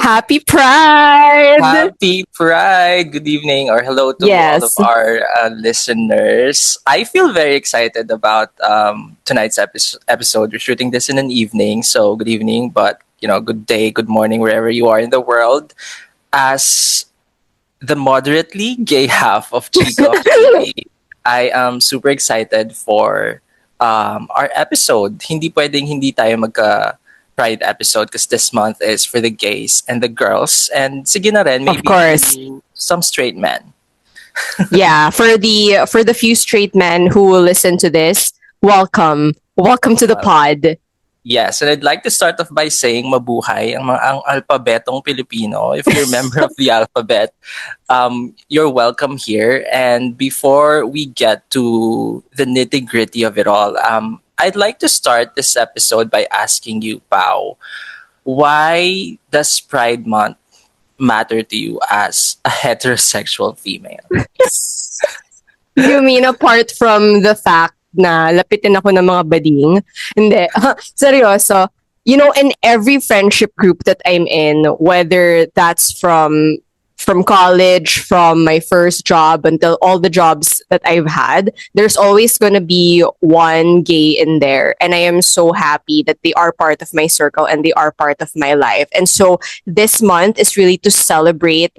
Happy Pride! Happy Pride! Good evening or hello to all of Yes, our listeners. I feel very excited about tonight's episode. We're shooting this in an evening, so good evening, but good day, good morning, wherever you are in the world. As the moderately gay half of Chika of GB, I am super excited for our episode. Hindi pwedeng hindi tayo magka Pride episode because this month is for the gays and the girls and sige na rin of maybe course. some straight men. Yeah, for the few straight men who will listen to this, welcome. Welcome to the Well, pod. yes, and I'd like to start off by saying mabuhay ang alpabetong Pilipino. If you're a member of the alphabet, you're welcome here. And before we get to the nitty gritty of it all, I'd like to start this episode by asking you, Pau, why does Pride Month matter to you as a heterosexual female? You mean apart from the fact na lapitin ako ng mga bading? Hindi. Seryoso. In every friendship group that I'm in, whether that's from college, from my first job until all the jobs that I've had, there's always going to be one gay in there. And I am so happy that they are part of my circle and they are part of my life. And so this month is really to celebrate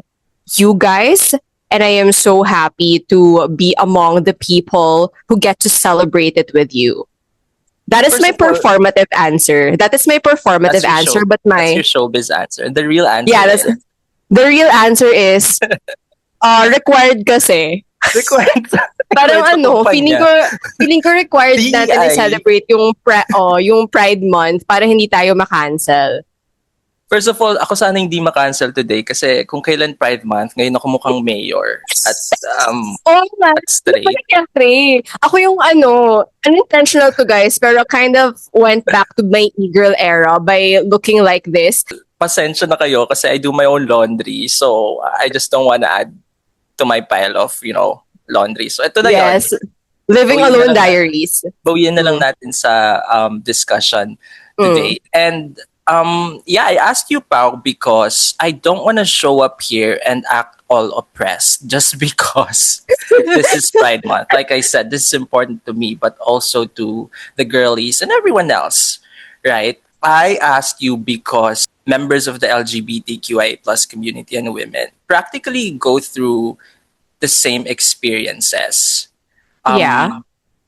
you guys. And I am so happy to be among the people who get to celebrate it with you. That is First my of all, performative answer. That is my that's performative your show. answer. But That's my, your showbiz answer. And the real answer yeah, that's, is the real answer is required kasi. required, Parang required sa feeling kumpanya. ko required natin DEI. i-celebrate yung Pride Month para hindi tayo ma-cancel. First of all, ako sana hindi ma-cancel today kasi kung kailan Pride Month, ngayon ako mukhang mayor Oh my, at straight. nangyari. Ako yung unintentional to guys, pero kind of went back to my e-girl era by looking like this. Pasensya na kayo kasi I do my own laundry. So, I just don't wanna add to my pile of, laundry. So, ito na yon. Yes. Living Bawiin na alone lang diaries. bawian na lang Mm. natin sa discussion Mm. today. And yeah, I asked you, Pao, because I don't want to show up here and act all oppressed just because this is Pride Month. Like I said, this is important to me, but also to the girlies and everyone else, right? I asked you because members of the LGBTQIA plus community and women practically go through the same experiences. Yeah.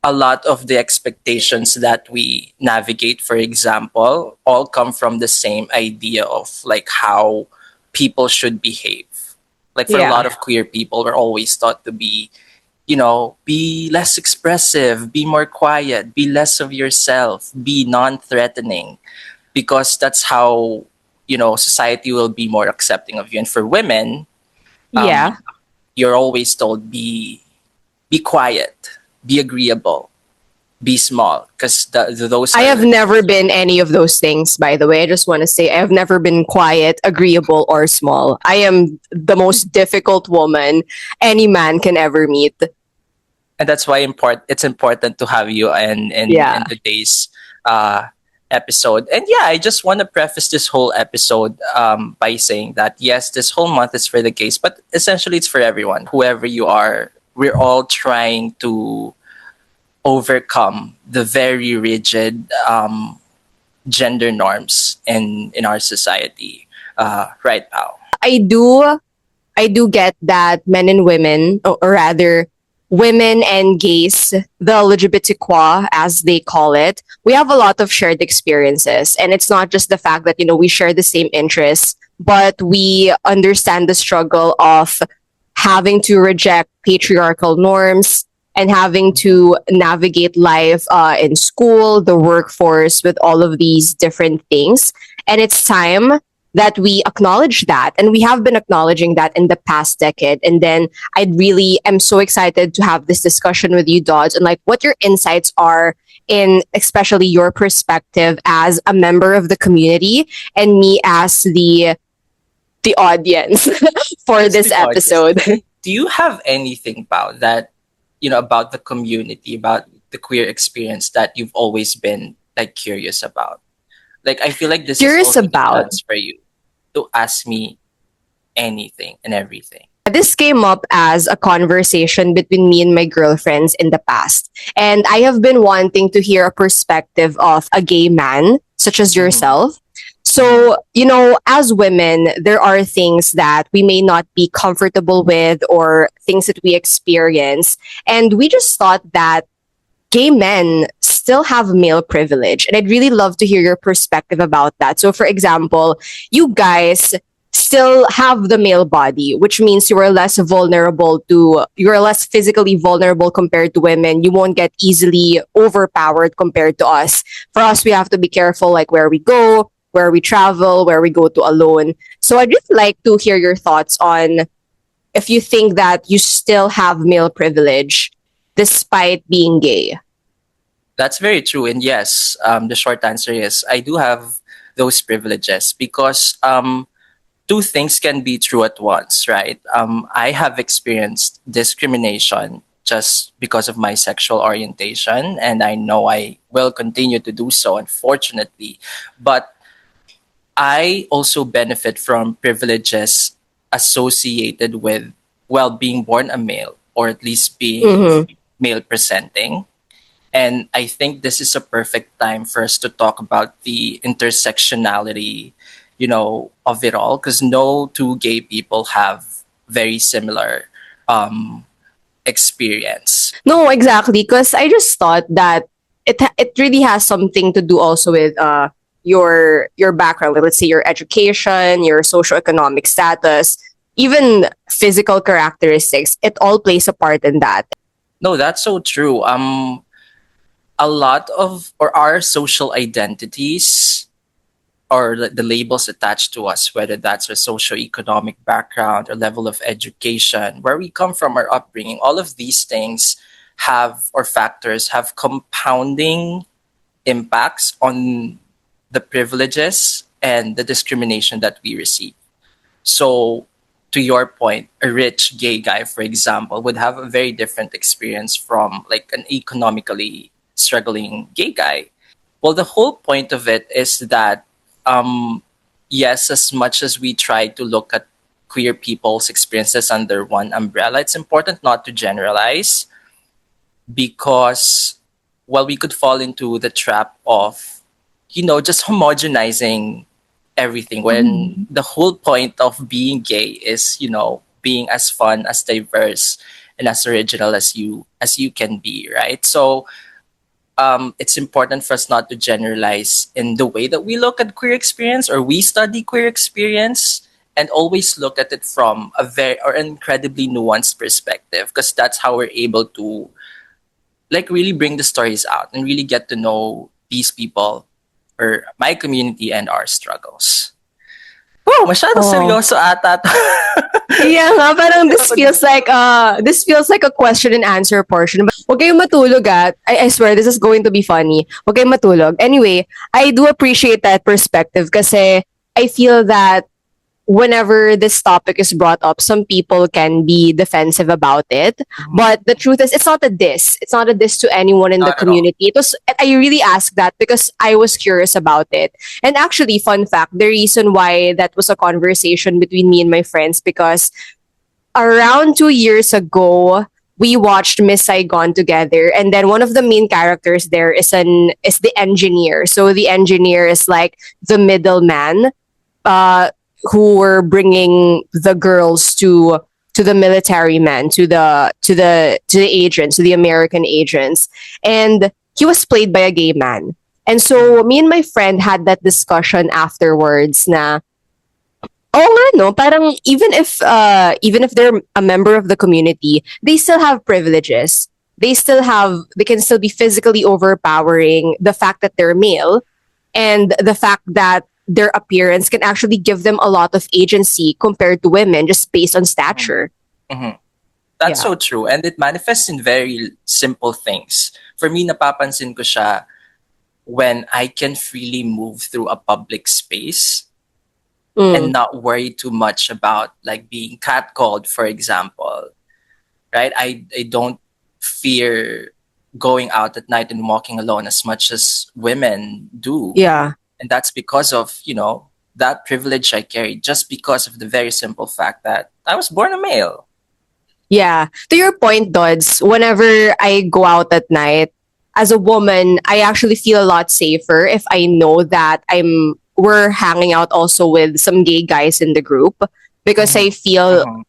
A lot of the expectations that we navigate, for example, all come from the same idea of like how people should behave. Like for a lot Yeah. of queer people, we're always taught to be less expressive, be more quiet, be less of yourself, be non-threatening, because that's how society will be more accepting of you. And for women, Yeah. um, you're always told be quiet, be agreeable, be small, because those I have are never been any of those things, by the way. I just want to say I have never been quiet, agreeable, or small. I am the most difficult woman any man can ever meet. and that's why it's important to have you in Yeah. today's uh episode. And yeah, I just want to preface this whole episode by saying that yes, this whole month is for the gays, but essentially it's for everyone, whoever you are. We're all trying to overcome the very rigid gender norms in our society right now. I do get that men and women, or rather women and gays, the LGBTQ as they call it, we have a lot of shared experiences. And it's not just the fact that, we share the same interests, but we understand the struggle of having to reject patriarchal norms and having to navigate life in school, the workforce, with all of these different things. And it's time that we acknowledge that. And we have been acknowledging that in the past decade. And then I really am so excited to have this discussion with you, Dodge, and like what your insights are in especially your perspective as a member of the community and me as the audience for As this the audience, episode. do you have anything about that, about the community, about the queer experience that you've always been like curious about? Like I feel like this is Curious also the about. chance for you. to ask me anything and everything. This came up as a conversation between me and my girlfriends in the past. And I have been wanting to hear a perspective of a gay man, such as Mm-hmm. yourself. Mm-hmm. So, as women, there are things that we may not be comfortable with or things that we experience. And we just thought that gay men still have male privilege. And I'd really love to hear your perspective about that. So, for example, you guys still have the male body, which means you are less physically vulnerable compared to women. You won't get easily overpowered compared to us. For us, we have to be careful, like where we go, where we travel, where we go to alone. So, I'd just like to hear your thoughts on if you think that you still have male privilege despite being gay. That's very true. And yes, the short answer is I do have those privileges because two things can be true at once, right? I have experienced discrimination just because of my sexual orientation, and I know I will continue to do so, unfortunately. But I also benefit from privileges associated with, well, being born a male or at least being Mm-hmm. male presenting. And I think this is a perfect time for us to talk about the intersectionality, of it all, because no two gay people have very similar um, experience. No, exactly. Because I just thought that it really has something to do also with your background. Like, let's say your education, your socioeconomic status, even physical characteristics. It all plays a part in that. No, that's so true. A lot of or our social identities or the labels attached to us, whether that's our socioeconomic background or level of education, where we come from, our upbringing, all of these things have or factors have compounding impacts on the privileges and the discrimination that we receive. So, to your point, a rich gay guy, for example, would have a very different experience from like an economically struggling gay guy. Well, the whole point of it is that, um, yes, as much as we try to look at queer people's experiences under one umbrella, it's important not to generalize because, well, we could fall into the trap of, just homogenizing everything when the whole point of being gay is, being as fun, as diverse, and as original as you can be, right? So it's important for us not to generalize in the way that we look at queer experience or we study queer experience, and always look at it from a very or incredibly nuanced perspective, because that's how we're able to like really bring the stories out and really get to know these people or my community and our struggles. Wow, masyado Oh. seryoso ata to. Yeah nga, parang this feels like a question and answer portion. But huwag kayong matulog at. I swear, this is going to be funny. Huwag kayong matulog. Anyway, I do appreciate that perspective kasi I feel that whenever this topic is brought up, some people can be defensive about it. But the truth is, it's not a diss. It's not a diss to anyone in the Not at all. community. It was. I really asked that because I was curious about it. And actually, fun fact: the reason why that was a conversation between me and my friends because around 2 years ago, we watched Miss Saigon together, and then one of the main characters there is the engineer. So the engineer is like the middleman uh, who were bringing the girls to the military men, to the agents, to the American agents, and he was played by a gay man. And so me and my friend had that discussion afterwards na oh nga no, parang even if they're a member of the community, they still have privileges. They can still be physically overpowering the fact that they're male and the fact that their appearance can actually give them a lot of agency compared to women just based on stature. Mhm. That's Yeah. so true. And it manifests in very simple things. For me, napapansin ko siya when I can freely move through a public space and Mm. not worry too much about like being catcalled, for example. Right? I don't fear going out at night and walking alone as much as women do. Yeah. And that's because of, that privilege I carry just because of the very simple fact that I was born a male. Yeah. To your point, Dodds, whenever I go out at night, as a woman, I actually feel a lot safer if I know that we're hanging out also with some gay guys in the group, because Mhm, I feel, mhm.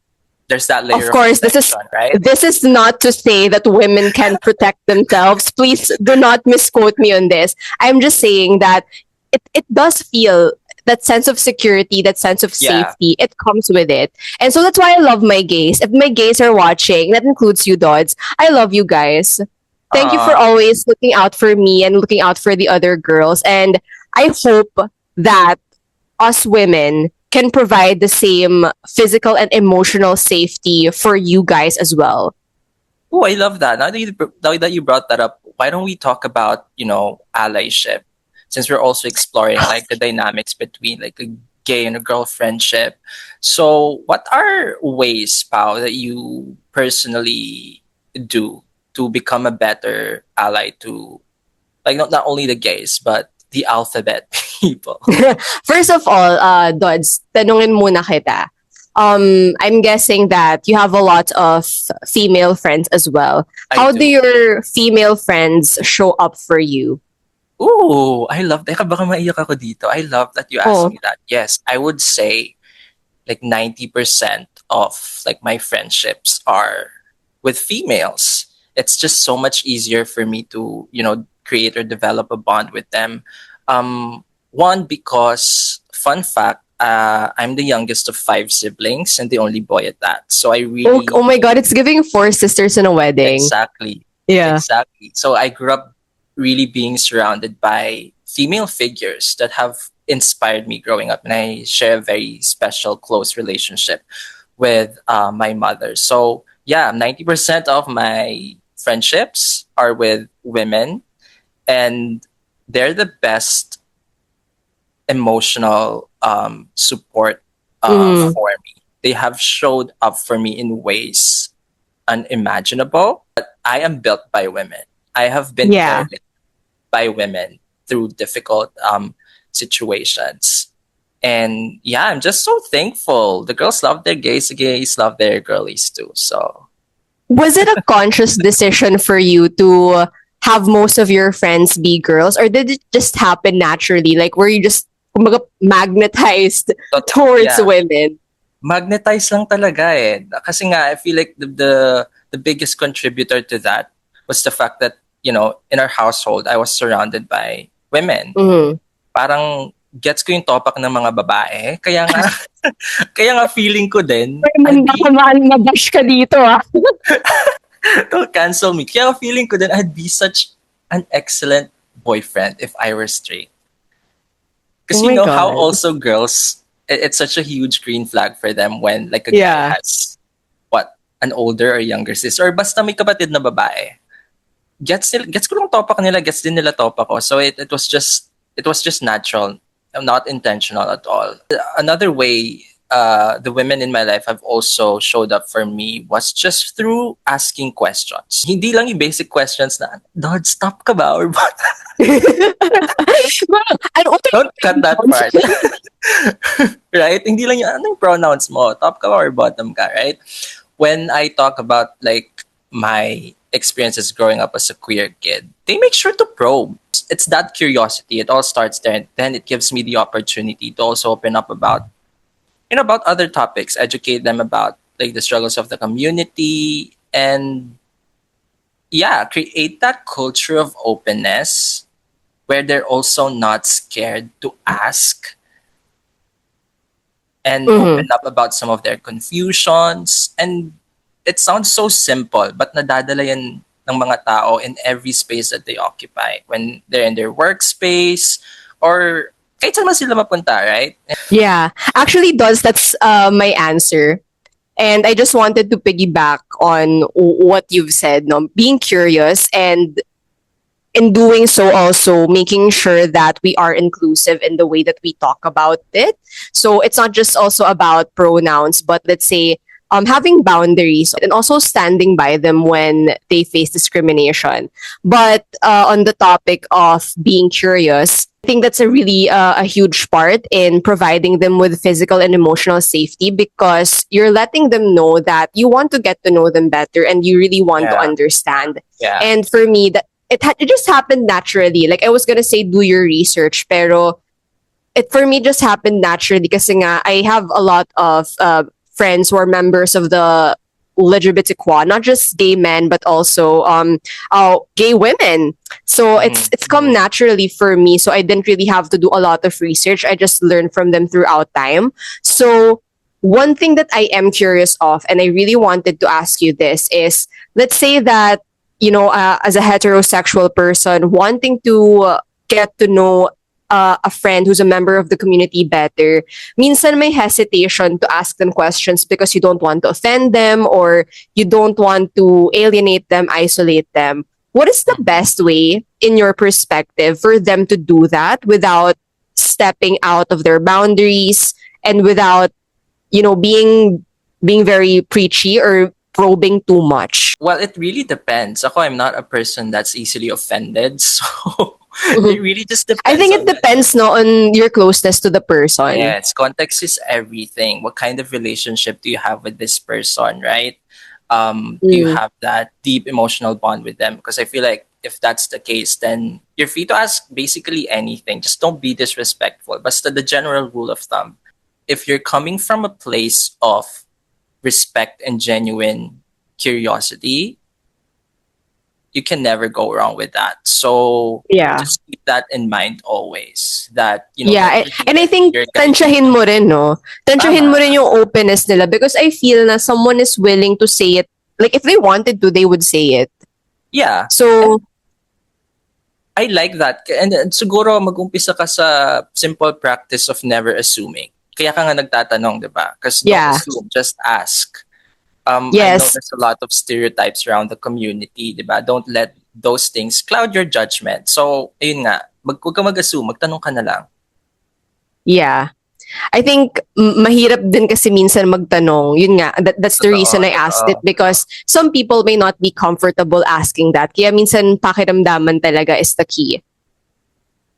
There's that of layer of course, protection, right? this is not to say that women can protect themselves. Please do not misquote me on this. I'm just saying that it does feel that sense of security, that sense of Yeah. safety, it comes with it. And so that's why I love my gays. If my gays are watching, that includes you, Dodds. I love you guys. Thank you for Aw. always looking out for me and looking out for the other girls. And I hope that us women can provide the same physical and emotional safety for you guys as well. Oh, I love that. Now that you brought that up, why don't we talk about, allyship? Since we're also exploring like the dynamics between like a gay and a girl friendship. So what are ways, Pao, that you personally do to become a better ally to like not only the gays, but the alphabet people? First of all, Dodds, tanungin muna kita. I'm guessing that you have a lot of female friends as well. I How do do. your female friends show up for you? Ooh, I love that. Baka maiyak ako dito. I love that you asked Oh, me that. Yes, I would say like 90% of like my friendships are with females. It's just so much easier for me to, create or develop a bond with them. One, because fun fact, I'm the youngest of five siblings and the only boy at that. So I oh really my God, it's giving four sisters in a wedding. exactly. Yeah. Exactly. So I grew up really being surrounded by female figures that have inspired me growing up. And I share a very special, close relationship with my mother. So, yeah, 90% of my friendships are with women, and they're the best emotional support Mm-hmm. for me. They have showed up for me in ways unimaginable. I am built by women. I have been Yeah. carried by women through difficult situations. And yeah, I'm just so thankful. The girls love their gays, the gays love their girlies too. So Was it a conscious decision for you to have most of your friends be girls, or did it just happen naturally? Like, were you just kumbaga, magnetized but towards yeah, women? magnetize lang talaga eh. Kasi nga, I feel like the biggest contributor to that was the fact that, in our household, I was surrounded by women. Mm-hmm. Parang gets ko yung topak ng mga babae. Kaya nga, kaya nga feeling ko din, I'd Man, be, baka mabash ka dito, ah. don't cancel me. Kaya feeling ko din, I'd be such an excellent boyfriend if I were straight. Oh Because you my know how God. also girls, it's such a huge green flag for them when like a guy Yeah. has, what, an older or younger sister, or basta may kapatid na babae. Gets ko lang topak nila, gets din nila topak ko. So it was just natural, not intentional at all. Another way the women in my life have also showed up for me was just through asking questions. Hindi lang yung basic questions na, Dod, stop ka ba? Or what? Well, ano ito Don't cut that yung part. Right? Hindi lang yung, ano yung pronouns mo? Top ka ba or bottom ka, right? When I talk about like my experiences growing up as a queer kid, they make sure to probe. It's that curiosity. It all starts there. And then it gives me the opportunity to also open up about other topics, educate them about like the struggles of the community, and yeah, create that culture of openness where they're also not scared to ask and Mhm. open up about some of their confusions. And it sounds so simple, but nadadala yan ng mga tao in every space that they occupy. When they're in their workspace or kahit saan man sila mapunta, right? Yeah. Actually, does that's my answer. And I just wanted to piggyback on what you've said, no? Being curious, and in doing so also making sure that we are inclusive in the way that we talk about it. So it's not just also about pronouns, but let's say having boundaries and also standing by them when they face discrimination. But on the topic of being curious, I think that's a really a huge part in providing them with physical and emotional safety, because you're letting them know that you want to get to know them better and you really want to Yeah. understand. Yeah. And for me, that it just happened naturally. Like I was gonna say, do your research, pero it for me just happened naturally kasi nga I have a lot of friends who are members of the LGBTQ, not just gay men but also gay women. So Mhm. it's come naturally for me. So I didn't really have to do a lot of research. I just learned from them throughout time. So one thing that I am curious of, and I really wanted to ask you this is, let's say that as a heterosexual person wanting to get to know a friend who's a member of the community better, minsan may hesitation to ask them questions because you don't want to offend them or you don't want to alienate them, isolate them. What is the Mhm. best way, in your perspective, for them to do that without stepping out of their boundaries and without, being very preachy or probing too much? Well, it really depends. Ako, I'm not a person that's easily offended, so it Mhm. really just I depends think it on the depends no on your closeness to the person. yes, context is everything. What kind of relationship do you have with this person, right? Do you Mm. have that deep emotional bond with them? Because I feel like if that's the case, then you're free to ask basically anything. Just don't be disrespectful. But the general rule of thumb, if you're coming from a place of respect and genuine curiosity, you can never go wrong with that. So Yeah. just keep that in mind always. That Yeah, everything and I that think you're guiding tansyahin mo to, rin, no? Tansyahin tama, mo rin yung openness nila, because I feel na someone is willing to say it. Like, if they wanted to, they would say it. yeah. So, And I like that. And siguro mag-umpisa ka sa simple practice of never assuming. Kaya ka nga nagtatanong, di ba? Because don't yeah. assume, just ask. I know Yes. there's a lot of stereotypes around the community, di ba? Don't let those things cloud your judgment. So, ayun nga, huwag ka mag-assume, magtanong ka na lang. Yeah. I think mahirap din kasi minsan magtanong. Yun nga, that's the Totoo, reason I asked it, totoo. because some people may not be comfortable asking that. Kaya minsan pakiramdaman talaga is the key.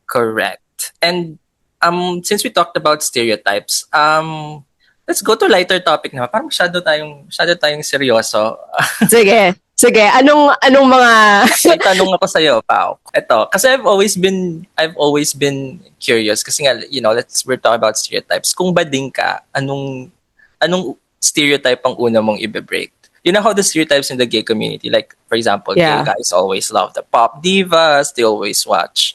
Correct. And since we talked about stereotypes, let's go to lighter topic na. Parang masyado tayong seryoso. Sige. Sige. Anong mga... May tanong ako sa iyo, Pao. Ito, kasi I've always been curious kasi nga, we're talking about stereotypes. Kung bading ka, anong stereotype ang una mong ibe-break? You know how the stereotypes in the gay community, like for example, gay Yeah. guys always love the pop divas, they always watch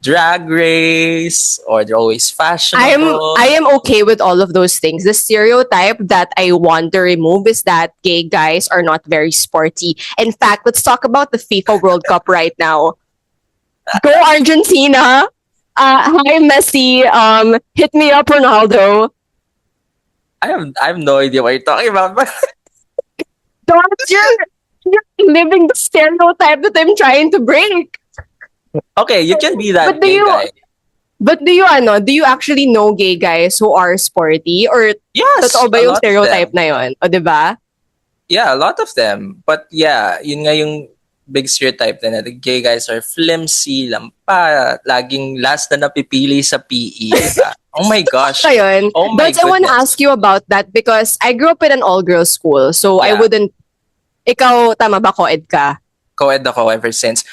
Drag Race, or they're always I fashionable. am okay with all of those things. The stereotype that I want to remove is that gay guys are not very sporty. In fact, let's talk about the FIFA World Cup right now. Go Argentina! Hi Messi. Hit me up, Ronaldo. I have no idea what you're talking about, but Don't you're living the stereotype that I'm trying to break. okay, you can be But that do gay you guy. do you actually know gay guys who are sporty, or Yes, totoo ba a yung lot of stereotype them. na yun? O, diba? Yeah, a lot of them. But yeah, yun nga yung big stereotype na the gay guys are flimsy, lampa, laging last na napipili sa PE, di ba? Oh my gosh. So yun, Oh my but I want to goodness. ask you about that because I grew up in an all-girls school. So I Yeah, wouldn't, ikaw, tama ba, co-ed ka? co-ed ako ever since.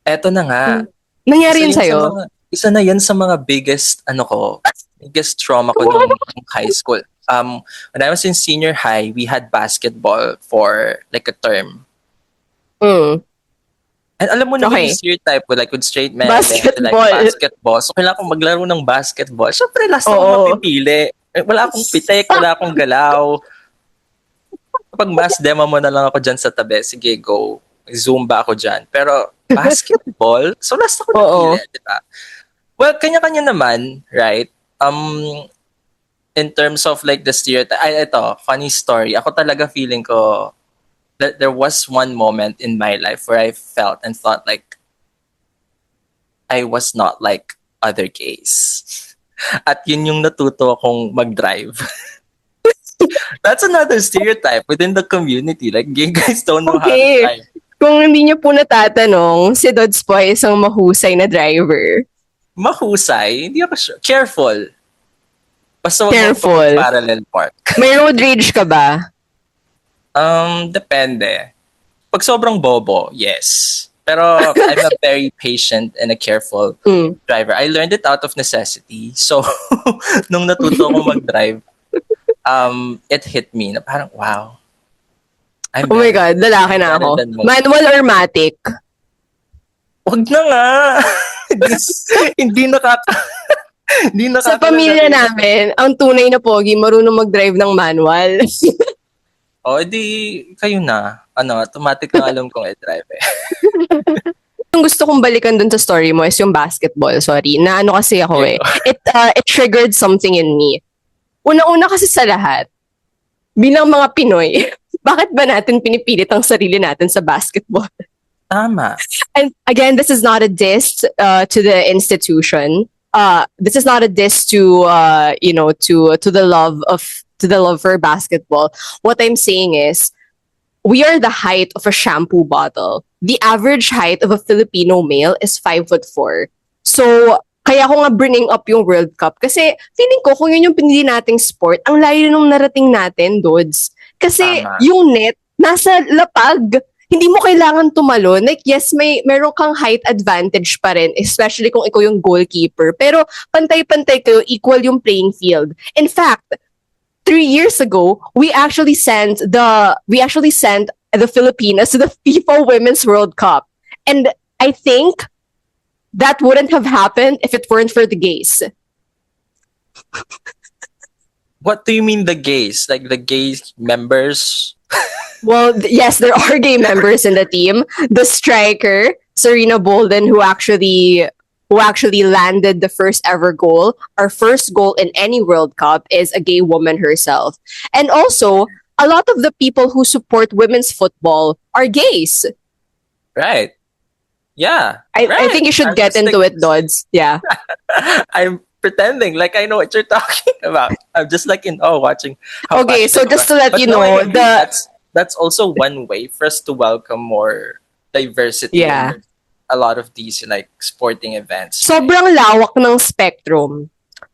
Eto na nga. Nangyari Isa yun yun sa sa'yo? mga, isa na yan sa mga biggest trauma ko nung high school. When I was in senior high, we had basketball for like a term. Mm, And alam mo naman yung okay. stereotype with like with straight men, they like Basketball. basketball. So kailangan kong maglaro ng basketball. Syempre, last akong Oo. mapipili. Wala akong pitek, wala akong galaw. Kapag mass demo mo na lang ako dyan sa tabi, sige, go. Zumba ako dyan. Pero basketball, so last ako napili, Oo. di ba? Well, kanya-kanya naman, right? In terms of like the stereotype, ito, funny story. Ako talaga feeling ko that there was one moment in my life where I felt and thought like I was not like other gays. At yun yung natuto akong mag-drive. That's another stereotype within the community. Like, gay guys don't know how to Okay. drive. Kung hindi niyo po natatanong, si Dodds po ay isang mahusay na driver. Mahusay, hindi ako sure. Careful. Basta wag mo Careful. parallel park. May road rage ka ba? Depende. Pag sobrang bobo, yes. Pero I'm a very patient and a careful Mm. driver. I learned it out of necessity. So, nung natuto ko mag-drive, it hit me na parang, wow. I'm Oh my better. God, lalaki na Better ako. than most. Manual or matic? Wag na nga. hindi, hindi nakaka... Hindi Sa nakakilala pamilya rin. namin, ang tunay na pogi, marunong mag-drive ng manual. O, edi kayo na. Automatic na alam kong i-drive eh. Yung gusto kong balikan dun sa story mo is yung basketball. Sorry. Na ano kasi ako eh. It triggered something in me. Una-una kasi sa lahat, bilang mga Pinoy, bakit ba natin pinipilit ang sarili natin sa basketball? Tama. And again, this is not a diss to the institution. This is not a diss to to the love for basketball. What I'm saying is, we are the height of a shampoo bottle. The average height of a Filipino male is 5'4". So, kaya ko nga bringing up yung World Cup. Kasi, feeling ko, kung yun yung pinili nating sport, ang layo nung narating natin, Dods. Kasi, Tama. yung net, nasa lapag. Hindi mo kailangan tumalon. Like, yes, meron kang height advantage pa rin, especially kung ikaw yung goalkeeper. Pero, pantay-pantay kayo, equal yung playing field. In fact, 3 years ago, we actually sent the Filipinas to the FIFA Women's World Cup. And I think that wouldn't have happened if it weren't for the gays. What do you mean the gays? Like the gay members? Well, yes, there are gay members in the team. The striker, Serena Bolden, who actually landed the first ever goal. Our first goal in any World Cup is a gay woman herself. And also, a lot of the people who support women's football are gays. Right. Yeah. I think you should I'm get just into like- it, Dodds. Yeah. I'm pretending like I know what you're talking about. I'm just like in watching. How Okay, so passionate just to you are. let But you no, I know, agree. That's also one way for us to welcome more diversity Yeah. in a lot of these like sporting events. Sobrang lawak ng spectrum.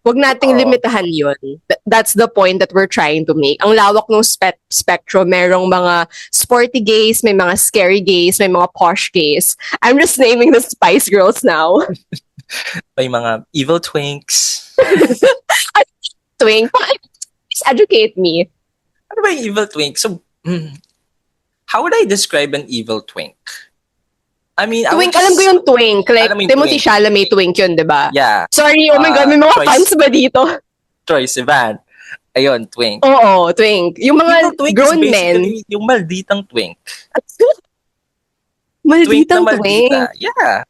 Huwag nating Oo. limitahan yun. That's the point that we're trying to make. Ang lawak ng spectrum, merong mga sporty gays, may mga scary gays, may mga posh gays. I'm just naming the Spice Girls now. May mga evil twinks. Twink, please educate me. Ano ba yung evil twink? So, how would I describe an evil twink? I mean, Twink, alam ko yung twink. Like, Alam mo yung Timothy twink. Chalamet twink yun, di ba? Yeah, Sorry, oh my God, may mga Troye fans ba dito? Troye Sivan. Ayun, twink. Oo, twink. Yung mga Evil twink grown is men. basically yung malditang twink. Twink na Malditang maldita. twink. Yeah.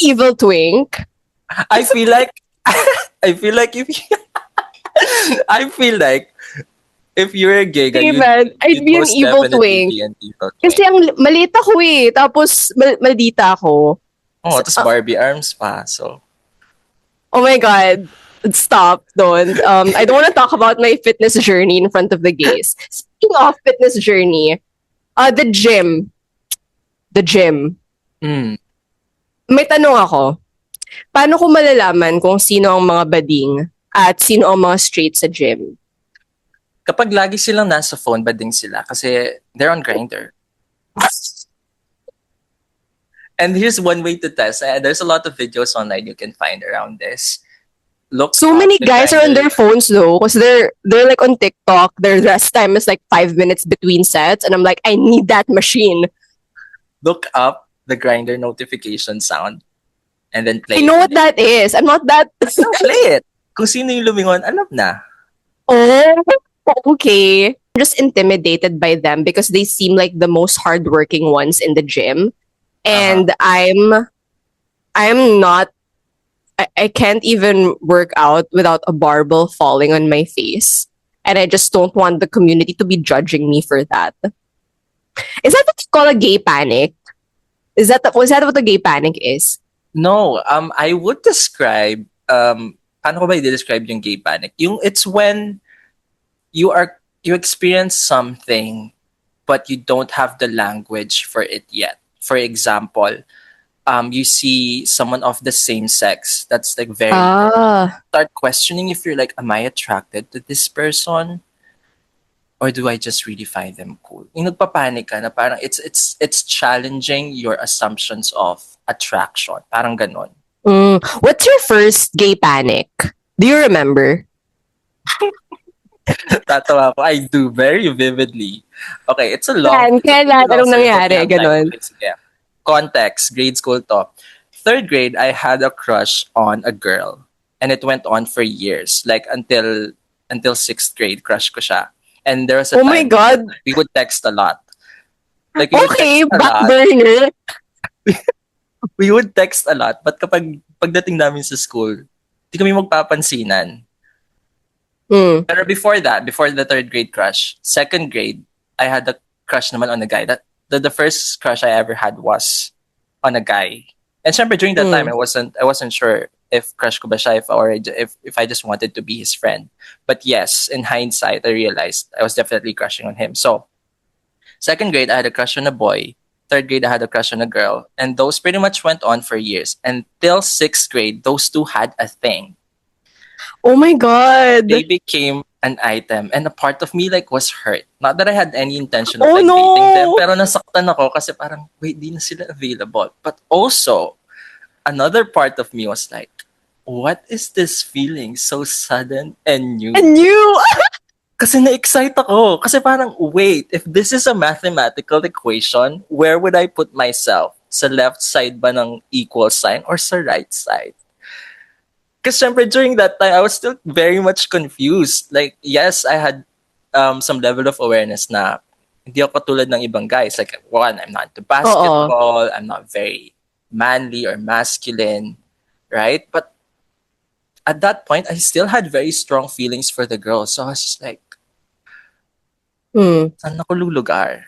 Evil twink. I feel like I feel like if I feel like if you're a gay guy, Hey, you'd, man, I'd you'd be an most evil definitely twink. be an evil twink. Kasi ang maliit ako eh. Tapos maldita ako. Tapos Barbie arms pa. So, Oh my God. Stop, don't. I don't want to talk about my fitness journey in front of the gays. Speaking of fitness journey, the gym. The gym. mm, May tanong ako. Paano ko malalaman kung sino ang mga bading at sino ang mga straight sa gym? kapag lagi silang nasa phone, bading sila kasi they're on Grindr. And here's one way to test. There's a lot of videos online you can find around this. Look So up many the guys are on Grindr. their phones though, because they're like on TikTok. Their rest time is like 5 minutes between sets, and I'm like, I need that machine. Look up the Grindr notification sound and then play I know it. what that is. I'm not that. Play it. Kung sino yung lumingon, alam na. Oh, okay. I'm just intimidated by them because they seem like the most hardworking ones in the gym, and I'm not. I can't even work out without a barbell falling on my face, and I just don't want the community to be judging me for that. Is that what you call a gay panic? Was that what a gay panic is? No, I would describe, paano ko ba i-describe yung gay panic? It's when you are you experience something, but you don't have the language for it yet. For example, you see someone of the same sex that's like very Ah. start questioning if you're like, am I attracted to this person? Or do I just really find them cool? Yung nagpapanik ka na parang it's challenging your assumptions of attraction. Parang ganon. What's your first gay panic? Do you remember? Tatawa ko. I do very vividly. Okay, it's a pretty Kailan? long Anong story, but we nangyari? have time. Ganon. Okay, sige. Context, grade school to. Third grade, I had a crush on a girl. And it went on for years. Like until sixth grade, crush ko siya. And there was a Oh my time God. we would text a lot. Like we would Okay, text a back lot. burner. We would text a lot. But pagdating namin sa school, di kami magpapansinan. Mm. Pero before that, before the third grade crush, second grade, I had a crush naman on a guy. The first crush I ever had was on a guy. And syempre during that time, Mm. I wasn't sure if crush ko ba siya, if I just wanted to be his friend. But yes, in hindsight, I realized I was definitely crushing on him. So second grade, I had a crush on a boy. Third grade, I had a crush on a girl. And those pretty much went on for years. Until sixth grade, those two had a thing. Oh my God. They became an item, and a part of me like was hurt. Not that I had any intention of Oh like dating them, no. pero nasaktan ako kasi parang wait, di na sila available. But also another part of me was like, what is this feeling so sudden and new? And you. Kasi na-excite ako. Kasi parang, wait, if this is a mathematical equation, where would I put myself? Sa left side ba ng equal sign or sa right side? Because syempre during that time, I was still very much confused. Like, yes, I had some level of awareness na hindi ako katulad ng ibang guys. Like, one, I'm not into Oo. basketball. I'm not very manly or masculine, right? But at that point, I still had very strong feelings for the girls. So I was just like, Mm. saan ako lulugar?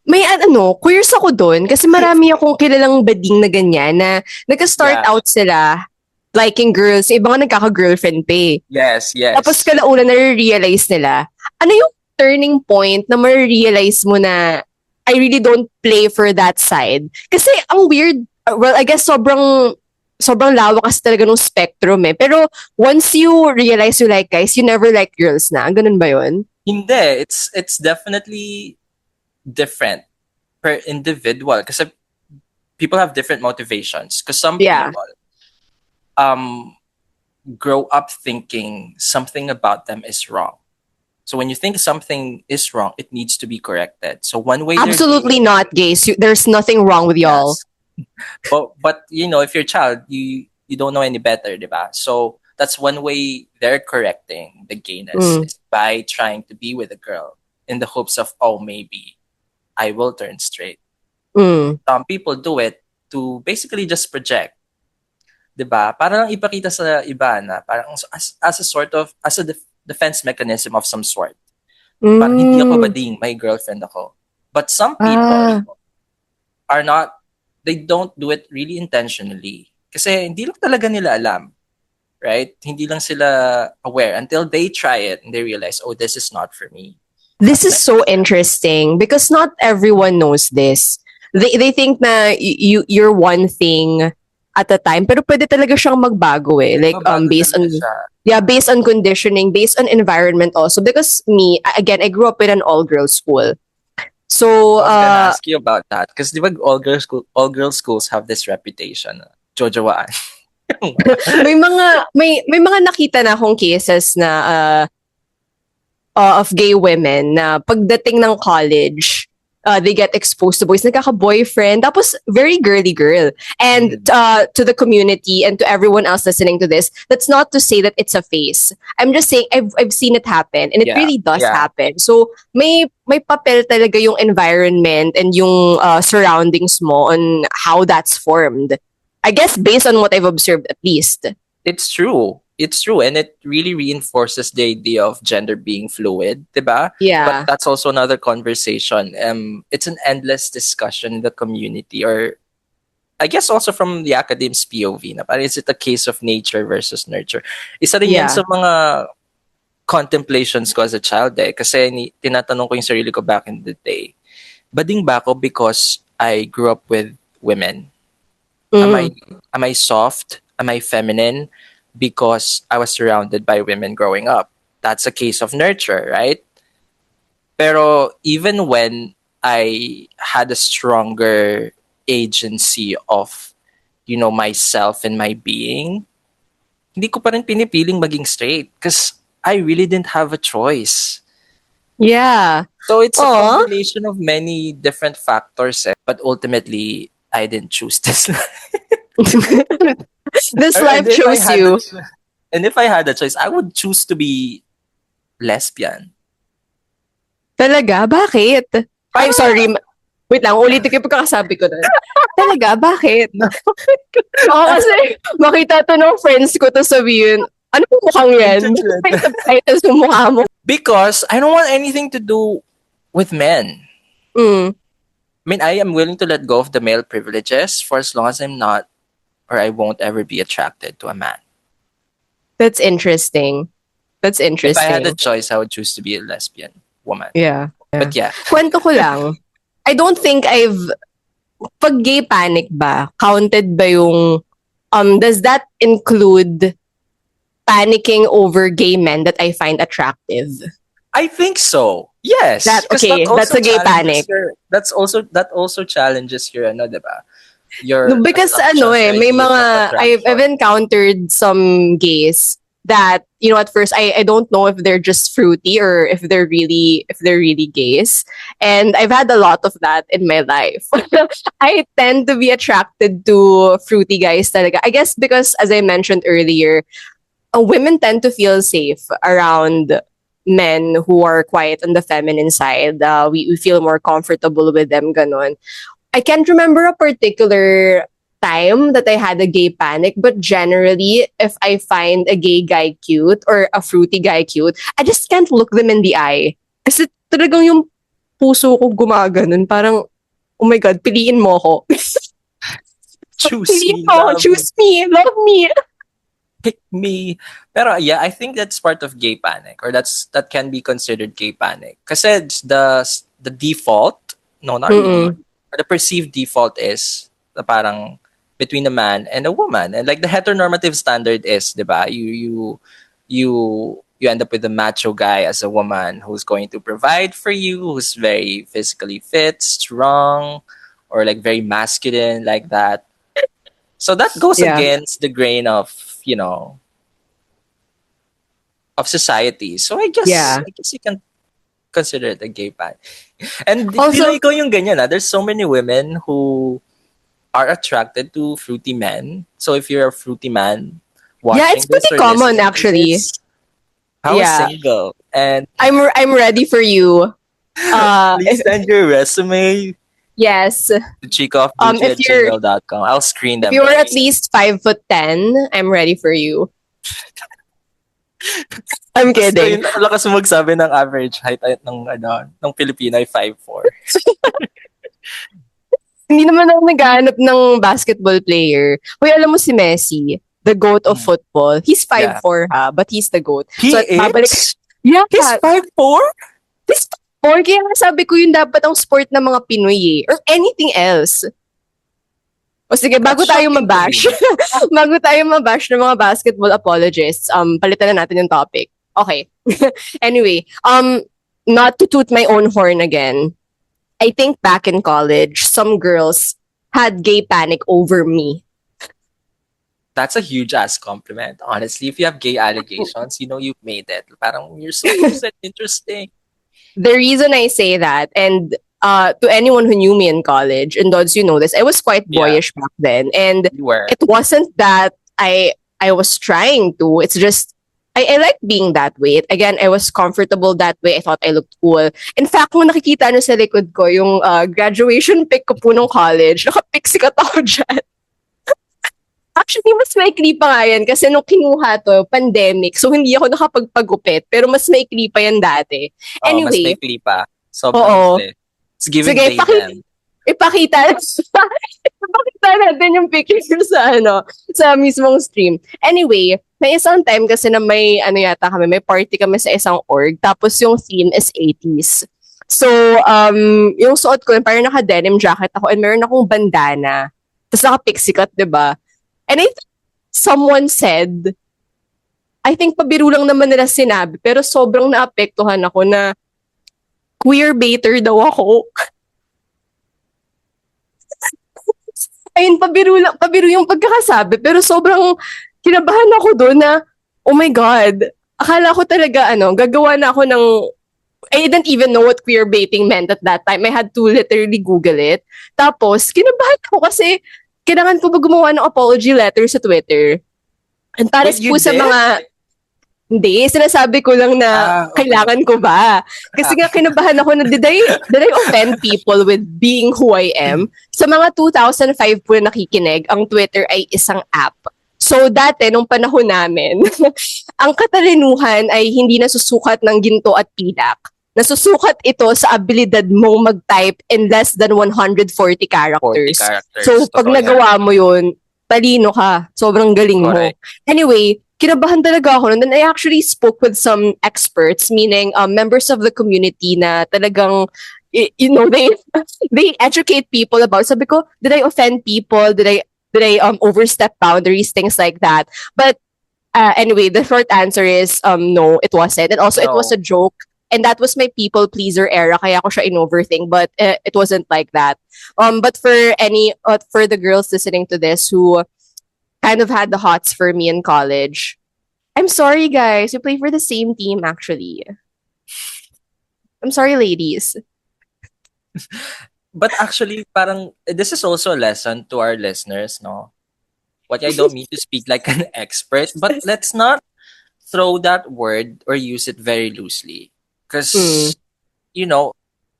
May ano, curious ako doon kasi marami akong kilalang bading na ganyan na nagka-start Yeah. out sila liking girls. Yung iba nga nagkaka-girlfriend pa eh. Yes, Tapos yes. kalaunan na-realize nila, ano yung turning point na ma-realize mo na I really don't play for that side? Kasi ang weird, well, I guess sobrang lawak kasi talaga ng spectrum eh. Pero once you realize you like guys, you never like girls na. Ganun ba yun? Hindi. It's definitely different per individual. Kasi people have different motivations. Because some Yeah. people um grow up thinking something about them is wrong. So when you think something is wrong, it needs to be corrected. So one way they're Absolutely doing not gays. There's nothing wrong with y'all. yes. But you know, if you're a child, you don't know any better, diba? So that's one way they're correcting the gayness Mm. is by trying to be with a girl in the hopes of, oh, maybe I will turn straight. Mm. Some people do it to basically just project, 'di ba? Para lang ipakita sa iba na parang as a sort of as a defense mechanism of some sort. Parang hindi ako Mm. bading, may girlfriend ako. But some people Ah. are not, they don't do it really intentionally. Kasi hindi lang talaga nila alam, right? Hindi lang sila aware until they try it and they realize, oh, this is not for me. This is so interesting because not everyone knows this. They think na you're one thing at a time pero pwede talaga siyang magbago eh. Like Mabago based talaga on siya. based on conditioning, based on environment also because me again I grew up in an all girls school. So I was gonna ask you about that. Because di ba all girls schools have this reputation. Jojawaan. may mga nakita na akong cases na of gay women na pagdating ng college, they get exposed to boys, nagkaka-boyfriend, tapos very girly girl. And to the community and to everyone else listening to this, that's not to say that it's a phase. I'm just saying I've seen it happen and it Yeah, really does yeah. happen. So may papel talaga yung environment and yung surroundings mo on how that's formed. I guess based on what I've observed at least. It's true. It's true. And it really reinforces the idea of gender being fluid, diba? Yeah. But that's also another conversation. It's an endless discussion in the community, or I guess also from the academ's POV. Na parang is it a case of nature versus nurture? Isa rin yan Yeah. sa mga contemplations ko as a child eh. Kasi tinatanong ko yung sarili ko back in the day. Bading ba ako because I grew up with women? Am I Mm. am I soft? Am I feminine? Because I was surrounded by women growing up. That's a case of nurture, right? Pero even when I had a stronger agency of, myself and my being, hindi ko pa rin pinipiling maging straight because I really didn't have a choice. Yeah. So it's a Aw. combination of many different factors, but ultimately, I didn't choose this. This And life if I chose had the you. cho- and if I had a choice, I would choose to be lesbian. Talaga? Bakit? Ay, sorry. Para Wait lang, ulitin ko yung pagkakasabi ko nun. Talaga? Bakit? no, Ako kasi, makita to ng friends ko, to sabihin, ano po mukhang yan? May nagja-dread. subtitles sa mukha mo. Because I don't want anything to do with men. Mm, I mean, I am willing to let go of the male privileges for as long as I'm not or I won't ever be attracted to a man. that's interesting. That's If I had a interesting. choice, I would choose to be a lesbian woman. Yeah. But yeah, Kwento ko lang. I don't think pag gay panic ba, counted ba yung, does that include panicking over gay men that I find attractive? I think so. Yes, because Okay, that's a gay panic. that also challenges your diba? No, Your because assumptions, your may ideas of mga, I've attraction. encountered some gays that, at first I don't know if they're just fruity or if they're really gays. And I've had a lot of that in my life. I tend to be attracted to fruity guys talaga. I guess because, as I mentioned earlier, women tend to feel safe around men who are quiet on the feminine side. We feel more comfortable with them, ganon. I can't remember a particular time that I had a gay panic, but generally, if I find a gay guy cute or a fruity guy cute, I just can't look them in the eye. Kasi talagang yung puso ko gumaganon. Parang, oh my God, piliin mo ko. Choose Piliin me, mo ako, love me, choose me, love me. pick me. Pero yeah, I think that's part of gay panic, or that can be considered gay panic. Kasi the default, no, not really. Mm-mm. The perceived default is na parang between a man and a woman, and like the heteronormative standard is, diba? You end up with a macho guy as a woman who's going to provide for you, who's very physically fit, strong, or like very masculine like that. So that goes Yeah. against the grain of society. So I guess Yeah. I guess you can consider it a gay panic. And di lang Also, ikaw yung ganyan, ah. There's so many women who are attracted to fruity men. So if you're a fruity man yeah, watching it's this pretty or common listening to actually. this, I was Yeah. single. And I'm ready for you. please send your resume Yes. to chikaoffbeauty If at you're gmail.com. I'll screen if them you're for at you. least 5'10", I'm ready for you. I'm Basta kidding. yun, lakas mo magsabi ng average height ng Pilipino ay 5'4". Hindi naman ako naghahanap ng basketball player. Hoy, alam mo si Messi, the GOAT of Mm. football. He's Yeah. 5'4" ha, but he's the GOAT. He So, babalik. is? Yeah, He's 5'4"? he's 5'4". Kaya nga sabi ko yun dapat ang sport ng mga Pinoy eh. Or anything else. O sige, bago That's tayo shocking to mabash, me. bago tayo mabash ng mga basketball apologists, palitan na natin yung topic. Okay. Anyway, not to toot my own horn again, I think back in college, some girls had gay panic over me. That's a huge ass compliment. Honestly, if you have gay allegations, you've made it. Parang you're so cute and interesting. The reason I say that, and to anyone who knew me in college, and Dodds, you know this, I was quite Yeah. boyish back then. And You were. it wasn't that I was trying to. It's just I like being that way. Again, I was comfortable that way. I thought I looked cool. In fact, kung nakikita nyo sa likod ko, yung graduation pic ko po nung college, nakapiksikat ako dyan. Actually, mas maikli pa nga yan kasi nung kinuha to, pandemic, so hindi ako nakapagpagupit, pero mas maikli pa yan dati. Oh, mas Anyway, maikli pa. Sobrang oo. ikli. It's giving Sige, they them. ipakita ipakita natin yung picture sa sa mismong stream. Anyway, may isang time kasi na may yata kami, may party kami sa isang org, tapos yung theme is 80s. So, yung suot ko, parang naka-denim jacket ako and meron akong bandana. Tapos naka-pixie cut, di ba? And I think someone said, I think pabiro lang naman nila sinabi, pero sobrang naapektuhan ako na queer baiter daw ako. Ayun, pabiro yung pagkakasabi, pero sobrang kinabahan ako doon na, oh my God, akala ko talaga, gagawa na ako ng, I didn't even know what queer baiting meant at that time. I had to literally Google it. Tapos, kinabahan ako kasi kailangan ko ba gumawa ng apology letter sa Twitter. And para Wait, you po sa did? mga, hindi, sinasabi ko lang na Okay. kailangan ko ba. Kasi nga kinabahan ako na did I offend people with being who I am? Sa mga 2005 po na nakikinig, ang Twitter ay isang app. So dati, nung panahon namin, ang katalinuhan ay hindi nasusukat ng ginto at pilak. Nasusukat ito sa abilidad mong mag-type in less than 140 40 characters. characters. So pag Totoo yan. nagawa mo yun, talino ka. Sobrang galing mo. Correct. Anyway, kinabahan talaga ako. And then I actually spoke with some experts, meaning members of the community na talagang, they educate people about. Sabi ko, did I offend people? Did I overstep boundaries? Things like that. But anyway, the short answer is no, it wasn't. And also, it was No. a joke. And that was my people pleaser era, kaya ako siya in-overthink. But it wasn't like that. But for the girls listening to this who kind of had the hots for me in college, I'm sorry, guys. We play for the same team, actually. I'm sorry, ladies. But actually, parang, this is also a lesson to our listeners, no? What I don't mean to speak like an expert, but let's not throw that word or use it very loosely. Mm, Because,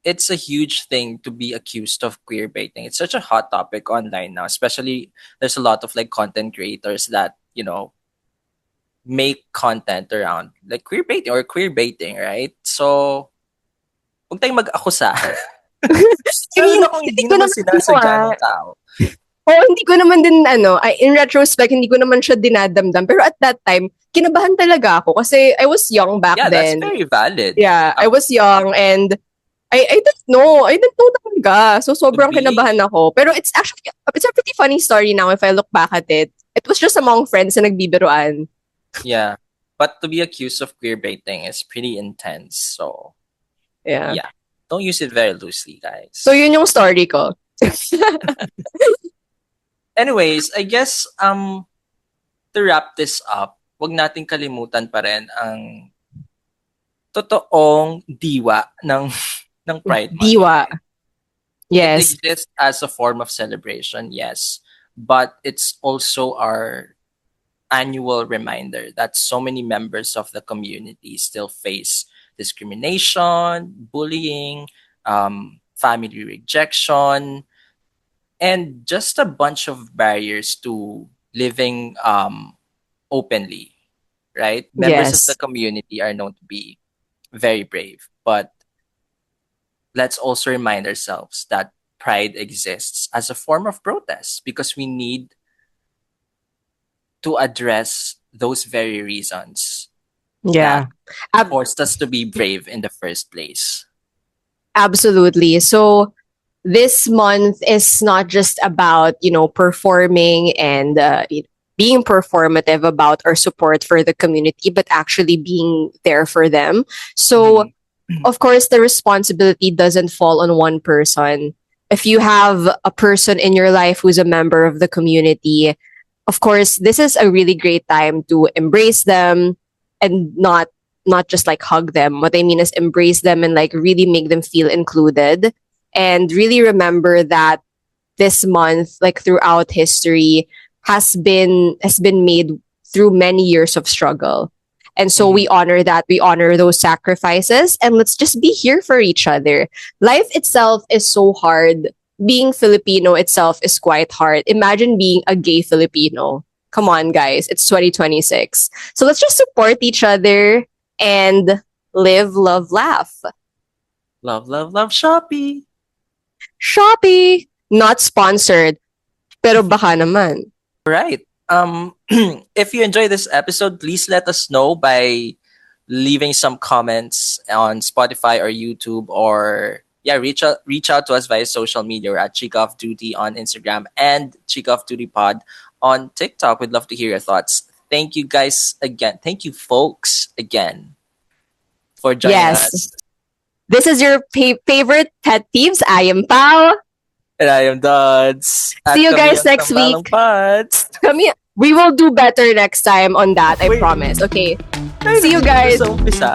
it's a huge thing to be accused of queer baiting. It's such a hot topic online now, especially there's a lot of like content creators that, make content around like queer baiting or queer baiting, right? So, huwag tayong mag-akusa. I Lalo mean, na kung hindi hindi ko naman naman sinasadya ng tao. hindi ko naman din, in retrospect, hindi ko naman siya dinadamdam. Pero at that time, kinabahan talaga ako kasi I was young back Yeah, that's then. very valid. Yeah, I was young and I didn't know. I didn't know talaga. So, sobrang Could be. kinabahan ako. Pero it's a pretty funny story now if I look back at it. It was just among friends na nagbibiruan. Yeah. But to be accused of queer baiting is pretty intense. So, Yeah. yeah. Don't use it very loosely, guys. So, yun yung story ko. Anyways, I guess to wrap this up, wag nating kalimutan pa rin ang totoong diwa ng Pride Month. Diwa. It Yes. exists as a form of celebration, yes, but it's also our annual reminder that so many members of the community still face discrimination, bullying, family rejection, and just a bunch of barriers to living openly, right? Members of the Yes. community are known to be very brave, but let's also remind ourselves that pride exists as a form of protest because we need to address those very reasons Yeah. that forced us to be brave in the first place. Absolutely. So, this month is not just about, performing and being performative about our support for the community, but actually being there for them. So, of course, the responsibility doesn't fall on one person. If you have a person in your life who's a member of the community, of course, this is a really great time to embrace them and not just like hug them. What I mean is embrace them and like really make them feel included and really remember that this month, like throughout history, has been made through many years of struggle. And so we honor that, we honor those sacrifices, and let's just be here for each other. Life itself is so hard. Being Filipino itself is quite hard. Imagine being a gay Filipino. Come on, guys. It's 2026. So let's just support each other and live, love, laugh. Love, love, love Shopee. Shopee! Not sponsored. Pero baka naman. Right. If you enjoy this episode, please let us know by leaving some comments on Spotify or YouTube, or yeah, reach out to us via social media. We're at Chika of Duty on Instagram and Chika of Duty Pod on TikTok. We'd love to hear your thoughts. Thank you guys again. Thank you folks again for joining Yes. us. This is your favorite pet peeves. I am Pao. And I am Duds. At See you kami guys ang next Tambalang week. Pods. We will do better next time on that. I Wait. promise. Okay. Ay, See you nandito guys. sa umpisa.